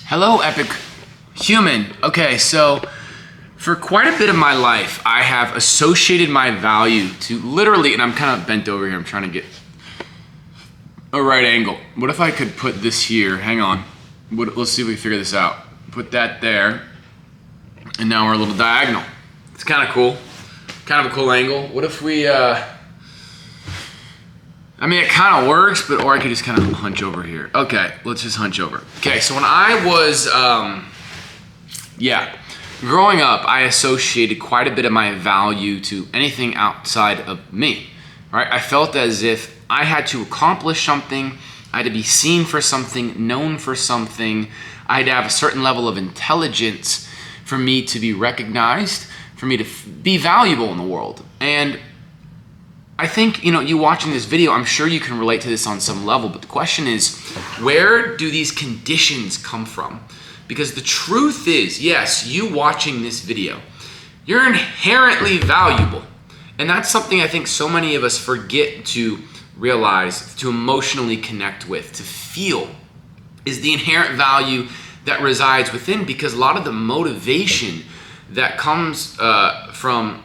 Hello, epic human. Okay, so for quite a bit of my life, I have associated my value to literally, and I'm kind of bent over here, I'm trying to get a right angle. What if I could put this here? Hang on. Let's see if we can figure this out. Put that there, and now we're a little diagonal. It's kind of cool. Kind of a cool angle. What if we, I mean, it kind of works, or I could just kind of hunch over here. Okay, let's just hunch over. Okay, so when I was, growing up, I associated quite a bit of my value to anything outside of me, right? I felt as if I had to accomplish something, I had to be seen for something, known for something, I had to have a certain level of intelligence for me to be recognized, for me to be valuable in the world. And I think, you watching this video, I'm sure you can relate to this on some level, but the question is, where do these conditions come from? Because the truth is, yes, you watching this video, you're inherently valuable. And that's something I think so many of us forget to realize, to emotionally connect with, to feel, is the inherent value that resides within, because a lot of the motivation that comes from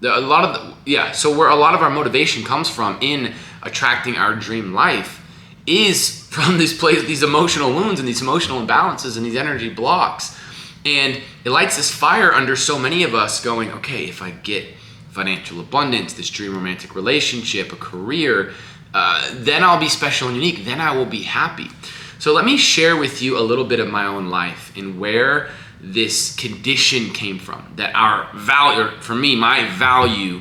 where a lot of our motivation comes from in attracting our dream life is from these emotional wounds and these emotional imbalances and these energy blocks. And it lights this fire under so many of us going, okay, if I get financial abundance, this dream romantic relationship, a career, then I'll be special and unique, then I will be happy. So let me share with you a little bit of my own life and where this condition came from, that our value, or for me, my value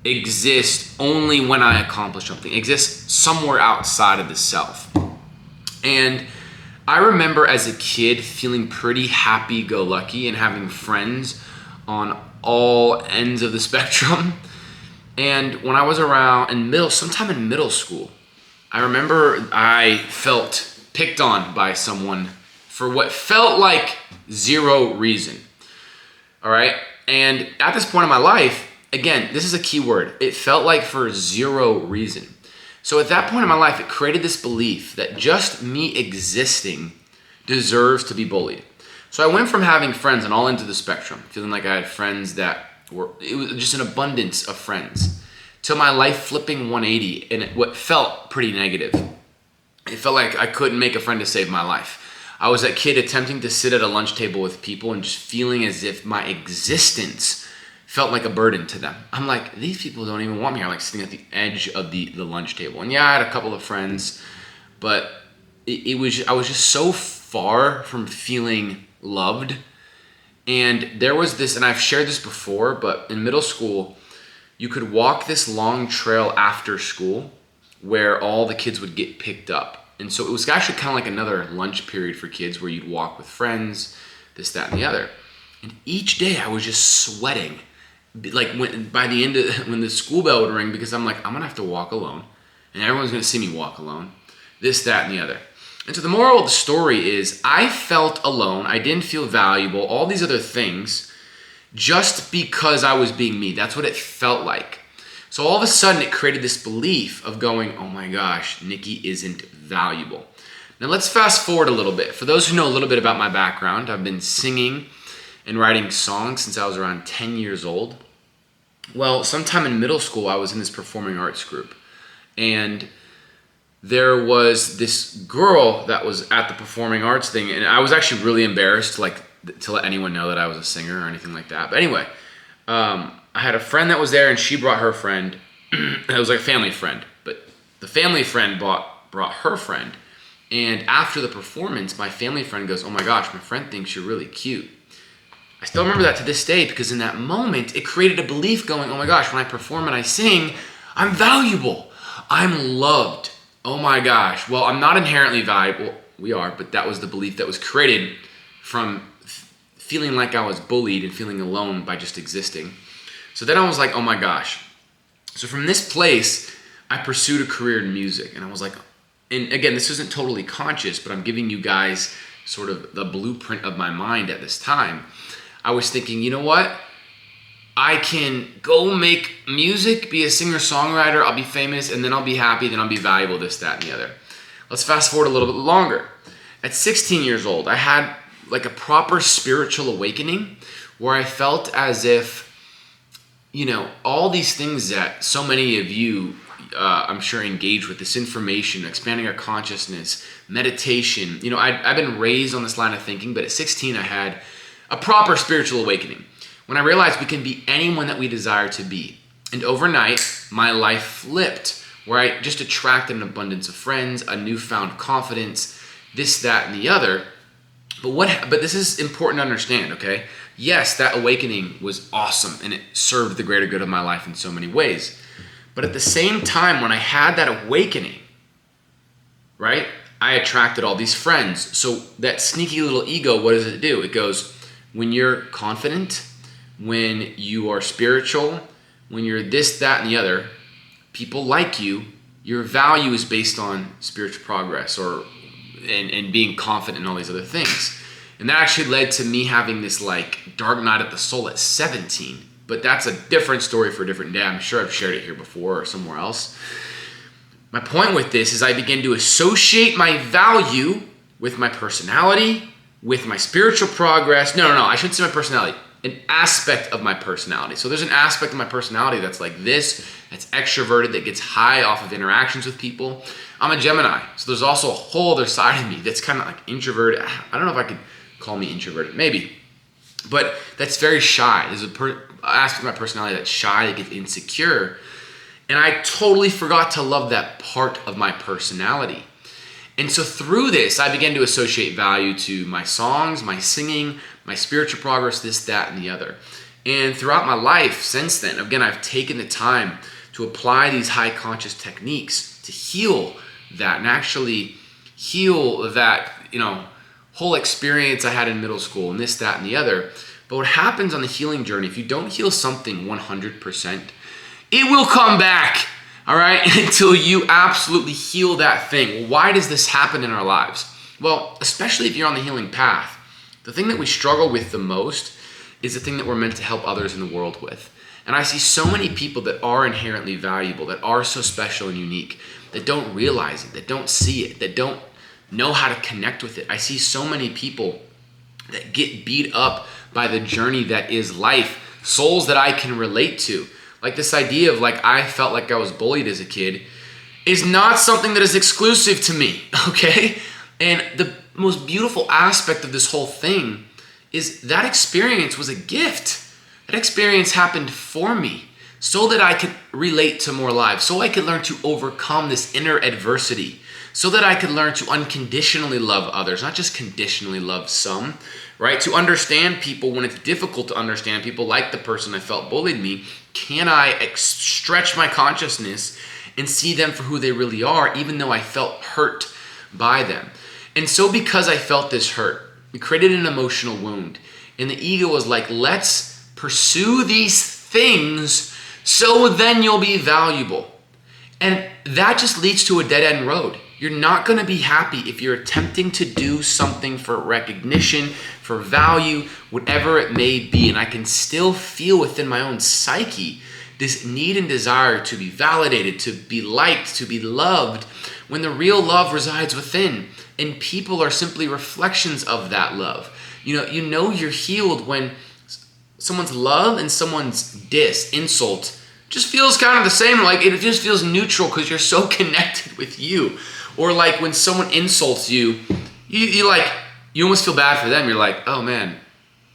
exists only when I accomplish something, exists somewhere outside of the self. And I remember as a kid feeling pretty happy-go-lucky and having friends on all ends of the spectrum. And when I was sometime in middle school, I remember I felt picked on by someone for what felt like zero reason. All right. And at this point in my life, again, this is a key word. It felt like for zero reason. So at that point in my life, it created this belief that just me existing deserves to be bullied. So I went from having friends on all ends of the spectrum, feeling like I had friends it was just an abundance of friends, to my life flipping 180 and what felt pretty negative. It felt like I couldn't make a friend to save my life. I was that kid attempting to sit at a lunch table with people and just feeling as if my existence felt like a burden to them. I'm like, these people don't even want me. I'm like sitting at the edge of the lunch table. And yeah, I had a couple of friends, but I was just so far from feeling loved. And there was this, and I've shared this before, but in middle school, you could walk this long trail after school where all the kids would get picked up. And so it was actually kind of like another lunch period for kids where you'd walk with friends, this, that, and the other. And each day I was just sweating. Like by the end of when the school bell would ring, because I'm like, I'm gonna have to walk alone. And everyone's gonna see me walk alone. This, that, and the other. And so the moral of the story is I felt alone. I didn't feel valuable, all these other things, just because I was being me. That's what it felt like. So all of a sudden it created this belief of going, oh my gosh, Nikki isn't valuable. Now let's fast forward a little bit. For those who know a little bit about my background, I've been singing and writing songs since I was around 10 years old. Well, sometime in middle school, I was in this performing arts group. And there was this girl that was at the performing arts thing. And I was actually really embarrassed to let anyone know that I was a singer or anything like that. But anyway, I had a friend that was there, and she brought her friend. It was like a family friend, but the family friend brought her friend. And after the performance, my family friend goes, oh my gosh, my friend thinks you're really cute. I still remember that to this day, because in that moment, it created a belief going, oh my gosh, when I perform and I sing, I'm valuable. I'm loved. Oh my gosh. Well, I'm not inherently valuable. We are, but that was the belief that was created from feeling like I was bullied and feeling alone by just existing. So then I was like, oh my gosh. So from this place, I pursued a career in music. And I was like, and again, this isn't totally conscious, but I'm giving you guys sort of the blueprint of my mind at this time. I was thinking, you know what? I can go make music, be a singer-songwriter, I'll be famous, and then I'll be happy, then I'll be valuable, this, that, and the other. Let's fast forward a little bit longer. At 16 years old, I had like a proper spiritual awakening where I felt as if, all these things that so many of you, I'm sure, engage with, this information, expanding our consciousness, meditation. I've been raised on this line of thinking, but at 16, I had a proper spiritual awakening when I realized we can be anyone that we desire to be. And overnight, my life flipped, where I just attracted an abundance of friends, a newfound confidence, this, that, and the other. But this is important to understand, okay? Yes, that awakening was awesome, and it served the greater good of my life in so many ways. But at the same time, when I had that awakening, right, I attracted all these friends. So that sneaky little ego, what does it do? It goes, when you're confident, when you are spiritual, when you're this, that, and the other, people like you. Your value is based on spiritual progress and being confident in all these other things. And that actually led to me having this like dark night of the soul at 17. But that's a different story for a different day. I'm sure I've shared it here before or somewhere else. My point with this is I began to associate my value with my personality, with my spiritual progress. No, I shouldn't say my personality. An aspect of my personality. So there's an aspect of my personality that's like this, that's extroverted, that gets high off of interactions with people. I'm a Gemini, so there's also a whole other side of me that's kind of like introverted. I don't know if I could call me introverted, maybe, but that's very shy. There's an aspect of my personality that's shy, that gets insecure, and I totally forgot to love that part of my personality. And so through this, I began to associate value to my songs, my singing, my spiritual progress, this, that, and the other. And throughout my life since then, again, I've taken the time to apply these high conscious techniques to heal that and actually heal that, whole experience I had in middle school and this, that, and the other. But what happens on the healing journey, if you don't heal something 100%, it will come back. All right, until you absolutely heal that thing. Well, why does this happen in our lives? Well, especially if you're on the healing path, the thing that we struggle with the most is the thing that we're meant to help others in the world with. And I see so many people that are inherently valuable, that are so special and unique, that don't realize it, that don't see it, that don't know how to connect with it. I see so many people that get beat up by the journey that is life, souls that I can relate to. Like this idea of like I felt like I was bullied as a kid is not something that is exclusive to me, okay? And the most beautiful aspect of this whole thing is that experience was a gift. That experience happened for me so that I could relate to more lives, so I could learn to overcome this inner adversity, so that I could learn to unconditionally love others, not just conditionally love some, right? To understand people when it's difficult to understand people, like the person I felt bullied me. Can I stretch my consciousness and see them for who they really are, even though I felt hurt by them? And so because I felt this hurt, it created an emotional wound. And the ego was like, let's pursue these things so then you'll be valuable. And that just leads to a dead-end road. You're not going to be happy if you're attempting to do something for recognition, for value, whatever it may be. And I can still feel within my own psyche this need and desire to be validated, to be liked, to be loved, when the real love resides within. And people are simply reflections of that love. You know you're healed when someone's love and someone's insult just feels kind of the same. Like it just feels neutral because you're so connected with you. Or like when someone insults you, you almost feel bad for them. You're like, oh man,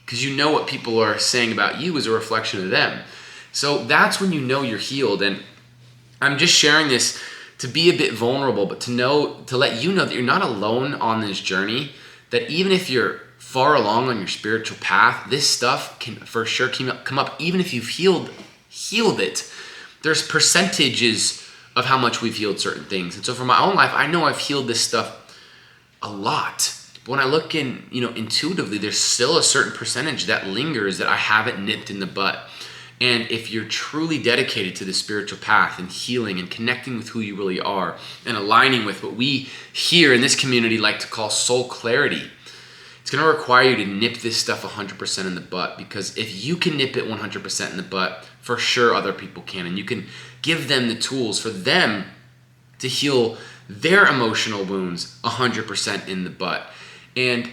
because you know what people are saying about you is a reflection of them. So that's when you know you're healed. And I'm just sharing this to be a bit vulnerable, but to let you know that you're not alone on this journey, that even if you're far along on your spiritual path, this stuff can for sure come up even if you've healed it. There's percentages of how much we've healed certain things. And so for my own life, I know I've healed this stuff a lot. But when I look intuitively, there's still a certain percentage that lingers that I haven't nipped in the butt. And if you're truly dedicated to the spiritual path and healing and connecting with who you really are and aligning with what we here in this community like to call soul clarity, it's going to require you to nip this stuff 100% in the butt, because if you can nip it 100% in the butt, for sure other people can. And you can give them the tools for them to heal their emotional wounds 100% in the butt. And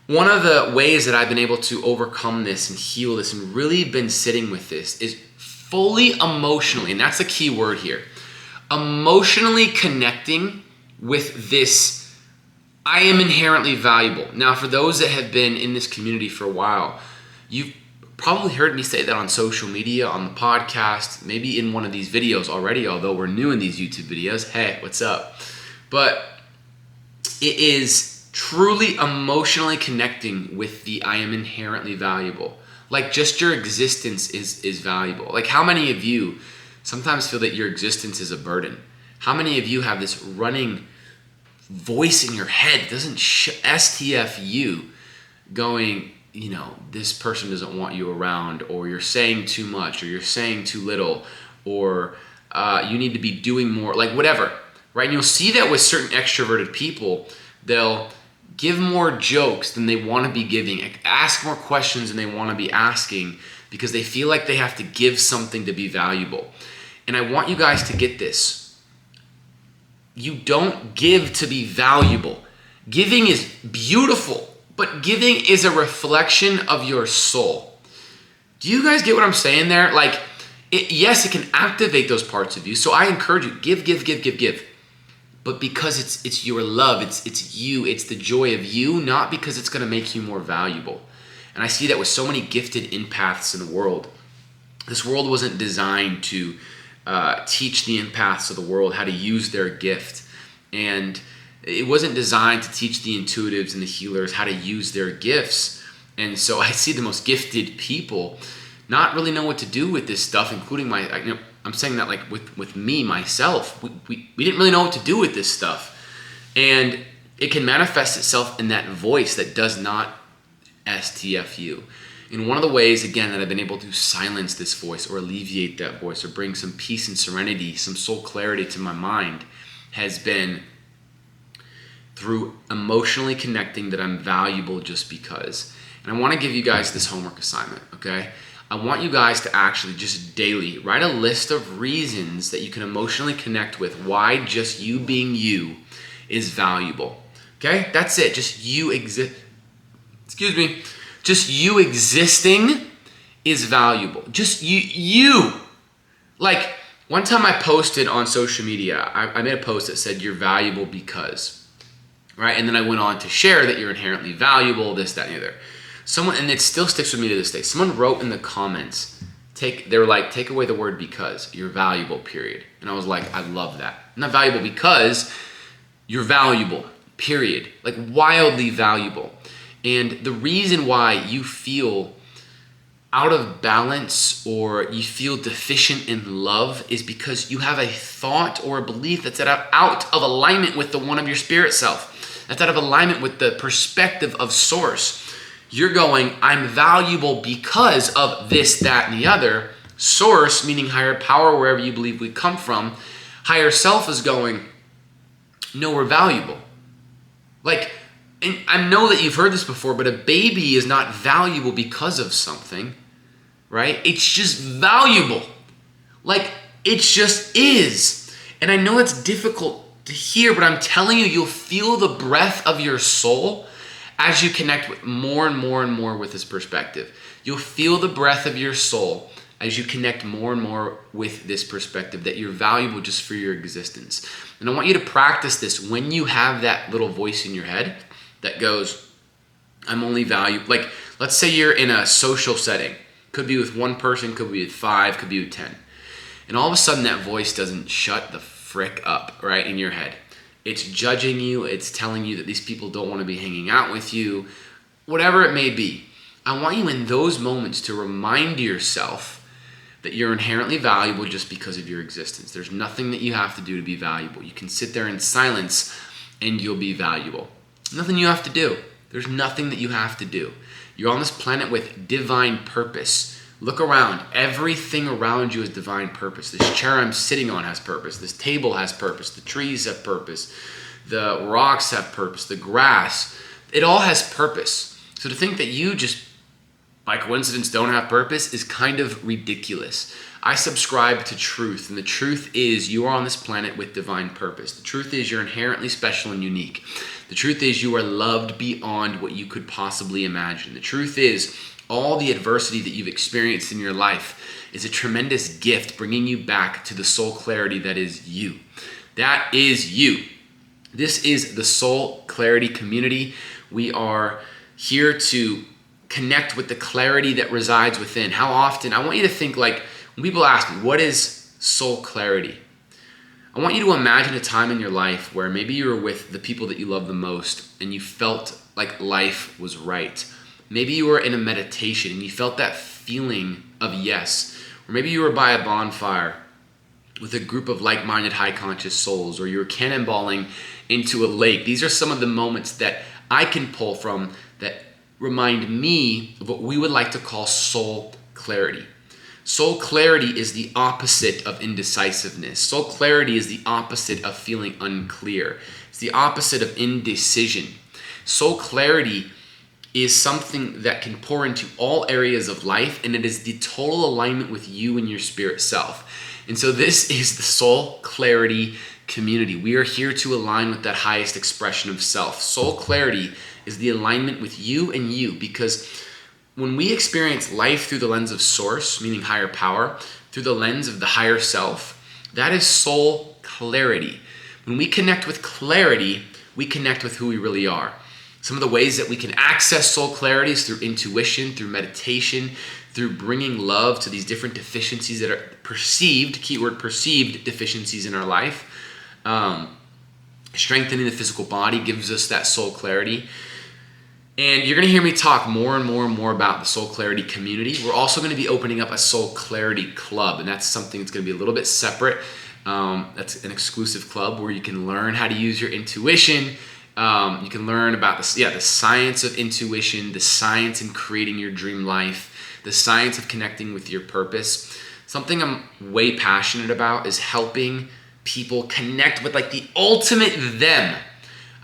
one of the ways that I've been able to overcome this and heal this and really been sitting with this is fully emotionally, and that's the key word here, emotionally connecting with this, I am inherently valuable. Now, for those that have been in this community for a while, you've probably heard me say that on social media, on the podcast, maybe in one of these videos already, although we're new in these YouTube videos. Hey, what's up? But it is truly emotionally connecting with the I am inherently valuable. Like, just your existence is valuable. Like, how many of you sometimes feel that your existence is a burden? How many of you have this running voice in your head, doesn't STF you, going, you know, this person doesn't want you around, or you're saying too much, or you're saying too little, or you need to be doing more, like whatever, right? And you'll see that with certain extroverted people. They'll give more jokes than they want to be giving, ask more questions than they want to be asking, because they feel like they have to give something to be valuable. And I want you guys to get this. You don't give to be valuable. Giving is beautiful, but giving is a reflection of your soul. Do you guys get what I'm saying there? Like, yes, it can activate those parts of you. So I encourage you, give. But because it's your love, it's you, it's the joy of you, not because it's gonna make you more valuable. And I see that with so many gifted empaths in the world. This world wasn't designed to teach the empaths of the world how to use their gift. And it wasn't designed to teach the intuitives and the healers how to use their gifts. And so I see the most gifted people not really know what to do with this stuff, including I'm saying that like with me, myself, we didn't really know what to do with this stuff. And it can manifest itself in that voice that does not STF you. And one of the ways, again, that I've been able to silence this voice or alleviate that voice or bring some peace and serenity, some soul clarity to my mind, has been through emotionally connecting that I'm valuable just because. And I want to give you guys this homework assignment, okay? I want you guys to actually just daily write a list of reasons that you can emotionally connect with why just you being you is valuable, okay? That's it. Just you exist. Excuse me. Just you existing is valuable. Just you. Like, one time I posted on social media, I made a post that said, you're valuable because, right? And then I went on to share that you're inherently valuable, this, that, and the other. Someone, and it still sticks with me to this day, someone wrote in the comments, they were like, take away the word because, you're valuable, period. And I was like, I love that. I'm not valuable because you're valuable, period. Like, wildly valuable. And the reason why you feel out of balance or you feel deficient in love is because you have a thought or a belief that's out of alignment with the one of your spirit self. That's out of alignment with the perspective of source. You're going, I'm valuable because of this, that, and the other. Source, meaning higher power, wherever you believe we come from. Higher self is going, no, we're valuable. Like, and I know that you've heard this before, but a baby is not valuable because of something, right? It's just valuable. Like, it just is. And I know it's difficult to hear, but I'm telling you, you'll feel the breath of your soul as you connect with more and more and more with this perspective. You'll feel the breath of your soul as you connect more and more with this perspective that you're valuable just for your existence. And I want you to practice this when you have that little voice in your head that goes, I'm only valuable. Like, let's say you're in a social setting. Could be with one person, could be with 5, could be with 10. And all of a sudden that voice doesn't shut the frick up, right, in your head. It's judging you. It's telling you that these people don't want to be hanging out with you. Whatever it may be. I want you in those moments to remind yourself that you're inherently valuable just because of your existence. There's nothing that you have to do to be valuable. You can sit there in silence and you'll be valuable. Nothing you have to do. There's nothing that you have to do. You're on this planet with divine purpose. Look around. Everything around you is divine purpose. This chair I'm sitting on has purpose. This table has purpose. The trees have purpose. The rocks have purpose. The grass. It all has purpose. So to think that you just, by coincidence, don't have purpose is kind of ridiculous. I subscribe to truth, and the truth is you are on this planet with divine purpose. The truth is you're inherently special and unique. The truth is you are loved beyond what you could possibly imagine. The truth is all the adversity that you've experienced in your life is a tremendous gift bringing you back to the soul clarity that is you. That is you. This is the Soul Clarity community. We are here to connect with the clarity that resides within. How often, I want you to think like, when people ask me, what is soul clarity? I want you to imagine a time in your life where maybe you were with the people that you love the most and you felt like life was right. Maybe you were in a meditation and you felt that feeling of yes. Or maybe you were by a bonfire with a group of like-minded high conscious souls, or you were cannonballing into a lake. These are some of the moments that I can pull from that remind me of what we would like to call soul clarity. Soul clarity is the opposite of indecisiveness. Soul clarity is the opposite of feeling unclear. It's the opposite of indecision. Soul clarity is something that can pour into all areas of life, and it is the total alignment with you and your spirit self. And so this is the Soul Clarity community. We are here to align with that highest expression of self. Soul clarity is the alignment with you and you, because when we experience life through the lens of source, meaning higher power, through the lens of the higher self, that is soul clarity. When we connect with clarity, we connect with who we really are. Some of the ways that we can access soul clarity is through intuition, through meditation, through bringing love to these different deficiencies that are perceived, keyword perceived deficiencies in our life. Strengthening the physical body gives us that soul clarity. And you're going to hear me talk more and more and more about the Soul Clarity community. We're also going to be opening up a Soul Clarity club, and that's something that's going to be a little bit separate. That's an exclusive club where you can learn how to use your intuition. You can learn about the science of intuition, the science in creating your dream life, the science of connecting with your purpose. Something I'm way passionate about is helping people connect with like the ultimate them.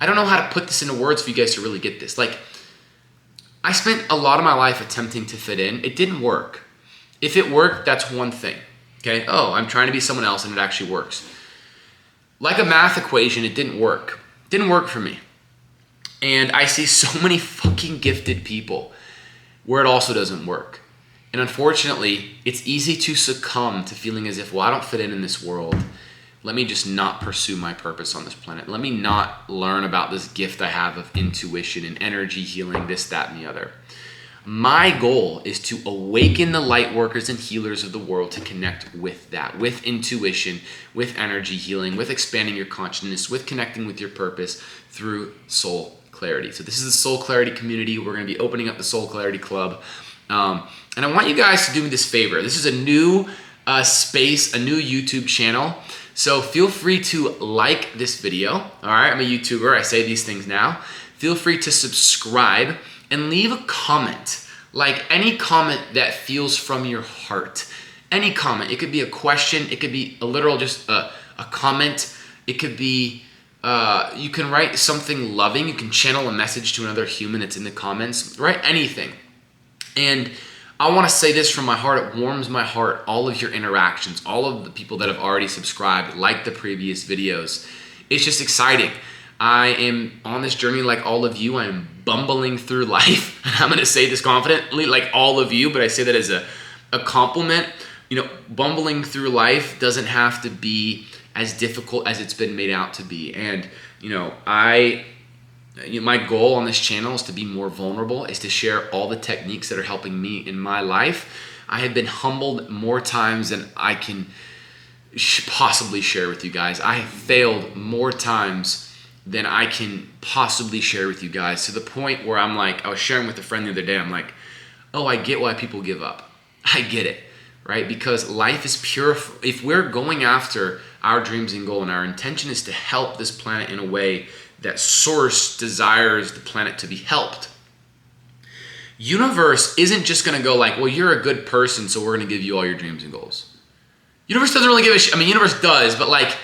I don't know how to put this into words for you guys to really get this. Like, I spent a lot of my life attempting to fit in. It didn't work. If it worked, that's one thing. Okay? Oh, I'm trying to be someone else and it actually works. Like a math equation, it didn't work. It didn't work for me. And I see so many fucking gifted people where it also doesn't work. And unfortunately, it's easy to succumb to feeling as if, well, I don't fit in this world. Let me just not pursue my purpose on this planet. Let me not learn about this gift I have of intuition and energy healing, this, that, and the other. My goal is to awaken the light workers and healers of the world to connect with that, with intuition, with energy healing, with expanding your consciousness, with connecting with your purpose through soul clarity. So this is the Soul Clarity community. We're going to be opening up the Soul Clarity Club. And I want you guys to do me this favor. This is a new space, a new YouTube channel. So feel free to like this video. All right, I'm a YouTuber. I say these things now. Feel free to subscribe and leave a comment. Like any comment that feels from your heart. Any comment. It could be a question. It could be a literal just a comment. It could be, you can write something loving. You can channel a message to another human that's in the comments. Write anything. And I want to say this from my heart. It warms my heart. All of your interactions, all of the people that have already subscribed, like the previous videos. It's just exciting. I am on this journey like all of you. I am bumbling through life. I'm going to say this confidently like all of you, but I say that as a compliment. You know, bumbling through life doesn't have to be as difficult as it's been made out to be. And, you know, my goal on this channel is to be more vulnerable, is to share all the techniques that are helping me in my life. I have been humbled more times than I can possibly share with you guys. I have failed more times than I can possibly share with you guys, to the point where I'm like, I was sharing with a friend the other day, I'm like, oh, I get why people give up. I get it, right? Because life is pure. If we're going after our dreams and goal and our intention is to help this planet in a way that source desires the planet to be helped, universe isn't just going to go like, well, you're a good person, so we're going to give you all your dreams and goals. Universe doesn't really give a shit. I mean, universe does, but like,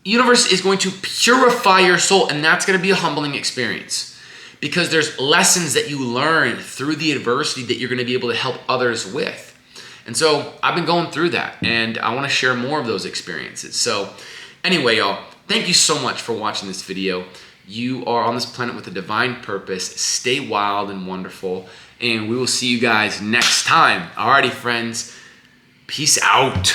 universe is going to purify your soul, and that's going to be a humbling experience, because there's lessons that you learn through the adversity that you're going to be able to help others with. And so I've been going through that, and I want to share more of those experiences. So anyway, y'all, thank you so much for watching this video. You are on this planet with a divine purpose. Stay wild and wonderful, and we will see you guys next time. Alrighty, friends. Peace out.